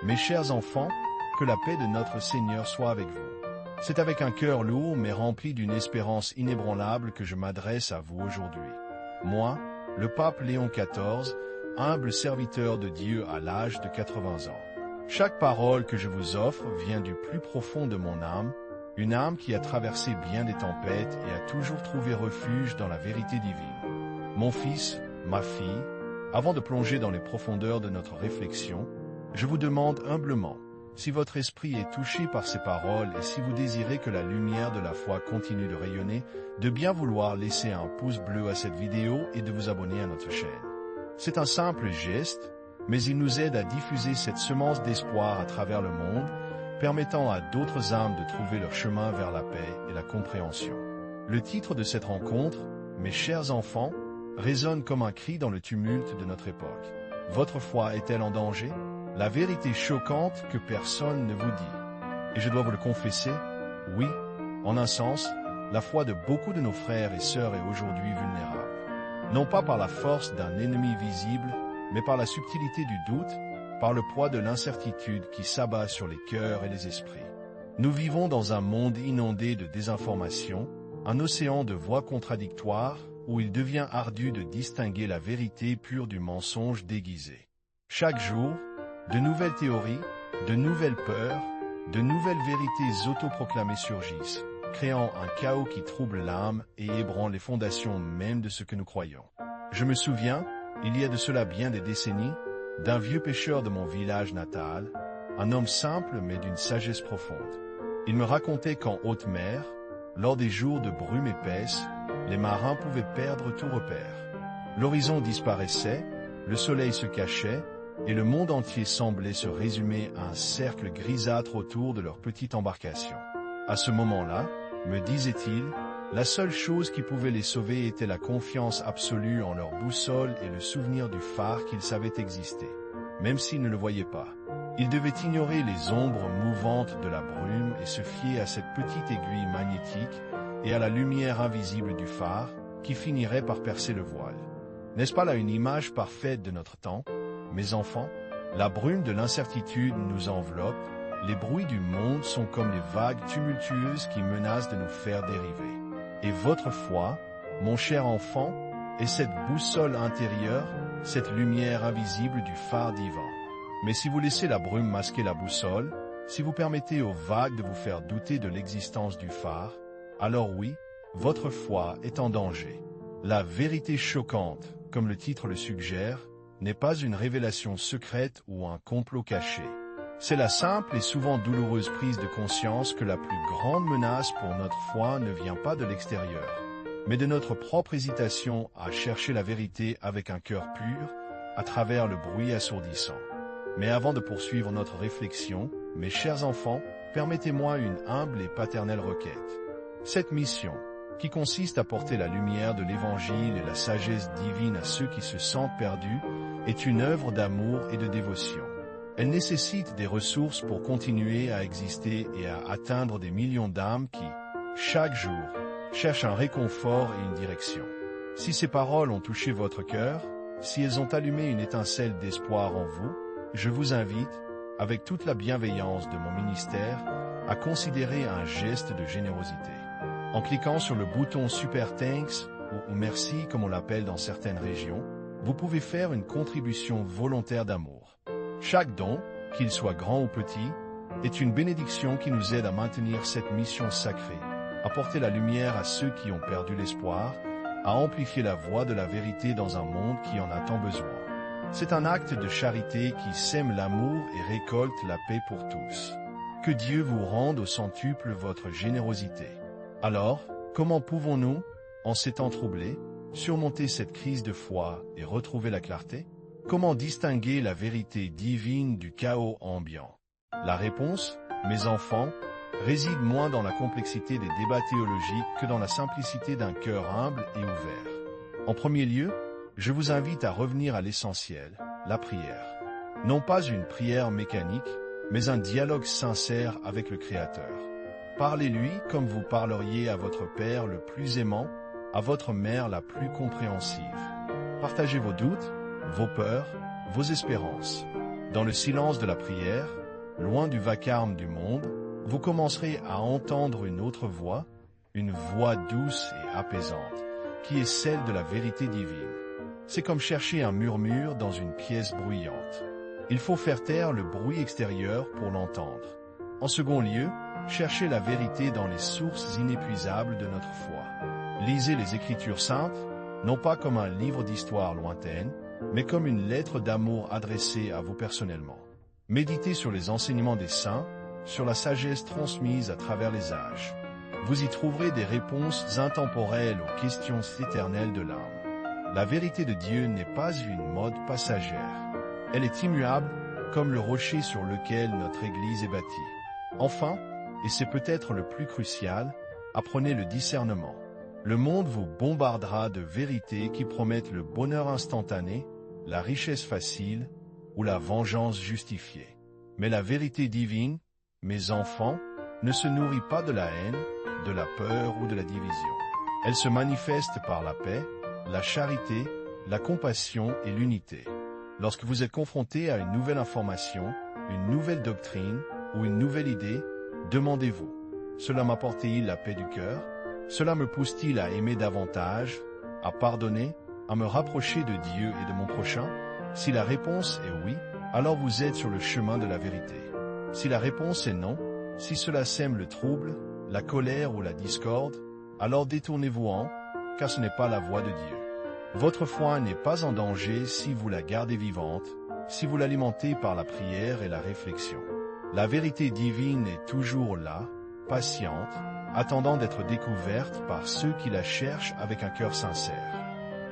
Mes chers enfants, que la paix de notre Seigneur soit avec vous. C'est avec un cœur lourd mais rempli d'une espérance inébranlable que je m'adresse à vous aujourd'hui. Moi, le pape Léon XIV, humble serviteur de Dieu à l'âge de 80 ans. Chaque parole que je vous offre vient du plus profond de mon âme, une âme qui a traversé bien des tempêtes et a toujours trouvé refuge dans la vérité divine. Mon fils, ma fille, avant de plonger dans les profondeurs de notre réflexion, je vous demande humblement, si votre esprit est touché par ces paroles et si vous désirez que la lumière de la foi continue de rayonner, de bien vouloir laisser un pouce bleu à cette vidéo et de vous abonner à notre chaîne. C'est un simple geste, mais il nous aide à diffuser cette semence d'espoir à travers le monde, permettant à d'autres âmes de trouver leur chemin vers la paix et la compréhension. Le titre de cette rencontre, Mes chers enfants, résonne comme un cri dans le tumulte de notre époque. Votre foi est-elle en danger? La vérité choquante que personne ne vous dit. Et je dois vous le confesser, oui, en un sens, la foi de beaucoup de nos frères et sœurs est aujourd'hui vulnérable. Non pas par la force d'un ennemi visible, mais par la subtilité du doute, par le poids de l'incertitude qui s'abat sur les cœurs et les esprits. Nous vivons dans un monde inondé de désinformation, un océan de voix contradictoires, où il devient ardu de distinguer la vérité pure du mensonge déguisé. Chaque jour, de nouvelles théories, de nouvelles peurs, de nouvelles vérités autoproclamées surgissent, créant un chaos qui trouble l'âme et ébranle les fondations même de ce que nous croyons. Je me souviens, il y a de cela bien des décennies, d'un vieux pêcheur de mon village natal, un homme simple mais d'une sagesse profonde. Il me racontait qu'en haute mer, lors des jours de brume épaisse, les marins pouvaient perdre tout repère. L'horizon disparaissait, le soleil se cachait, et le monde entier semblait se résumer à un cercle grisâtre autour de leur petite embarcation. À ce moment-là, me disait-il, la seule chose qui pouvait les sauver était la confiance absolue en leur boussole et le souvenir du phare qu'ils savaient exister, même s'ils ne le voyaient pas. Ils devaient ignorer les ombres mouvantes de la brume et se fier à cette petite aiguille magnétique et à la lumière invisible du phare, qui finirait par percer le voile. N'est-ce pas là une image parfaite de notre temps? Mes enfants, la brume de l'incertitude nous enveloppe, les bruits du monde sont comme les vagues tumultueuses qui menacent de nous faire dériver. Et votre foi, mon cher enfant, est cette boussole intérieure, cette lumière invisible du phare divin. Mais si vous laissez la brume masquer la boussole, si vous permettez aux vagues de vous faire douter de l'existence du phare, alors oui, votre foi est en danger. La vérité choquante, comme le titre le suggère, n'est pas une révélation secrète ou un complot caché. C'est la simple et souvent douloureuse prise de conscience que la plus grande menace pour notre foi ne vient pas de l'extérieur, mais de notre propre hésitation à chercher la vérité avec un cœur pur, à travers le bruit assourdissant. Mais avant de poursuivre notre réflexion, mes chers enfants, permettez-moi une humble et paternelle requête. Cette mission, qui consiste à porter la lumière de l'Évangile et la sagesse divine à ceux qui se sentent perdus, est une œuvre d'amour et de dévotion. Elle nécessite des ressources pour continuer à exister et à atteindre des millions d'âmes qui, chaque jour, cherchent un réconfort et une direction. Si ces paroles ont touché votre cœur, si elles ont allumé une étincelle d'espoir en vous, je vous invite, avec toute la bienveillance de mon ministère, à considérer un geste de générosité. En cliquant sur le bouton Super Thanks, ou Merci comme on l'appelle dans certaines régions, vous pouvez faire une contribution volontaire d'amour. Chaque don, qu'il soit grand ou petit, est une bénédiction qui nous aide à maintenir cette mission sacrée, à porter la lumière à ceux qui ont perdu l'espoir, à amplifier la voix de la vérité dans un monde qui en a tant besoin. C'est un acte de charité qui sème l'amour et récolte la paix pour tous. Que Dieu vous rende au centuple votre générosité. Alors, comment pouvons-nous, en ces temps troublés, surmonter cette crise de foi et retrouver la clarté? Comment distinguer la vérité divine du chaos ambiant? La réponse, mes enfants, réside moins dans la complexité des débats théologiques que dans la simplicité d'un cœur humble et ouvert. En premier lieu, je vous invite à revenir à l'essentiel, la prière. Non pas une prière mécanique, mais un dialogue sincère avec le Créateur. Parlez-lui comme vous parleriez à votre Père le plus aimant, à votre Mère la plus compréhensive. Partagez vos doutes, vos peurs, vos espérances. Dans le silence de la prière, loin du vacarme du monde, vous commencerez à entendre une autre voix, une voix douce et apaisante, qui est celle de la vérité divine. C'est comme chercher un murmure dans une pièce bruyante. Il faut faire taire le bruit extérieur pour l'entendre. En second lieu, cherchez la vérité dans les sources inépuisables de notre foi. Lisez les Écritures saintes, non pas comme un livre d'histoire lointaine, mais comme une lettre d'amour adressée à vous personnellement. Méditez sur les enseignements des saints, sur la sagesse transmise à travers les âges. Vous y trouverez des réponses intemporelles aux questions éternelles de l'âme. La vérité de Dieu n'est pas une mode passagère. Elle est immuable, comme le rocher sur lequel notre Église est bâtie. Enfin, et c'est peut-être le plus crucial, apprenez le discernement. Le monde vous bombardera de vérités qui promettent le bonheur instantané, la richesse facile ou la vengeance justifiée. Mais la vérité divine, mes enfants, ne se nourrit pas de la haine, de la peur ou de la division. Elle se manifeste par la paix, la charité, la compassion et l'unité. Lorsque vous êtes confronté à une nouvelle information, une nouvelle doctrine ou une nouvelle idée, demandez-vous, cela m'apporte-t-il la paix du cœur? Cela me pousse-t-il à aimer davantage, à pardonner, à me rapprocher de Dieu et de mon prochain? Si la réponse est oui, alors vous êtes sur le chemin de la vérité. Si la réponse est non, si cela sème le trouble, la colère ou la discorde, alors détournez-vous-en, car ce n'est pas la voie de Dieu. Votre foi n'est pas en danger si vous la gardez vivante, si vous l'alimentez par la prière et la réflexion. La vérité divine est toujours là, patiente, attendant d'être découverte par ceux qui la cherchent avec un cœur sincère.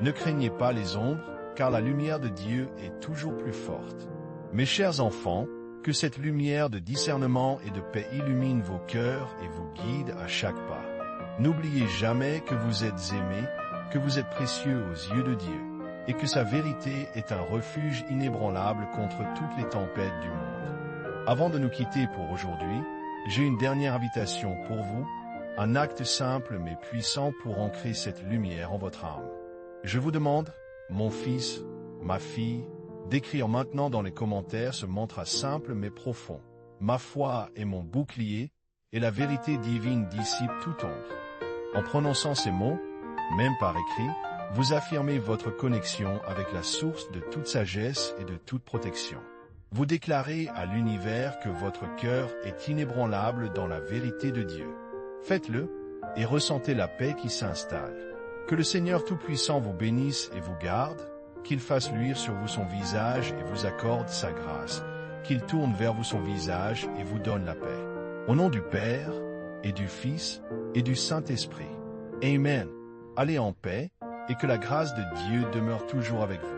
Ne craignez pas les ombres, car la lumière de Dieu est toujours plus forte. Mes chers enfants, que cette lumière de discernement et de paix illumine vos cœurs et vous guide à chaque pas. N'oubliez jamais que vous êtes aimés, que vous êtes précieux aux yeux de Dieu, et que sa vérité est un refuge inébranlable contre toutes les tempêtes du monde. Avant de nous quitter pour aujourd'hui, j'ai une dernière invitation pour vous, un acte simple mais puissant pour ancrer cette lumière en votre âme. Je vous demande, mon fils, ma fille, d'écrire maintenant dans les commentaires ce mantra simple mais profond. Ma foi est mon bouclier, et la vérité divine dissipe toute ombre. En prononçant ces mots, même par écrit, vous affirmez votre connexion avec la source de toute sagesse et de toute protection. Vous déclarez à l'univers que votre cœur est inébranlable dans la vérité de Dieu. Faites-le, et ressentez la paix qui s'installe. Que le Seigneur Tout-Puissant vous bénisse et vous garde, qu'il fasse luire sur vous son visage et vous accorde sa grâce, qu'il tourne vers vous son visage et vous donne la paix. Au nom du Père, et du Fils, et du Saint-Esprit. Amen. Allez en paix, et que la grâce de Dieu demeure toujours avec vous.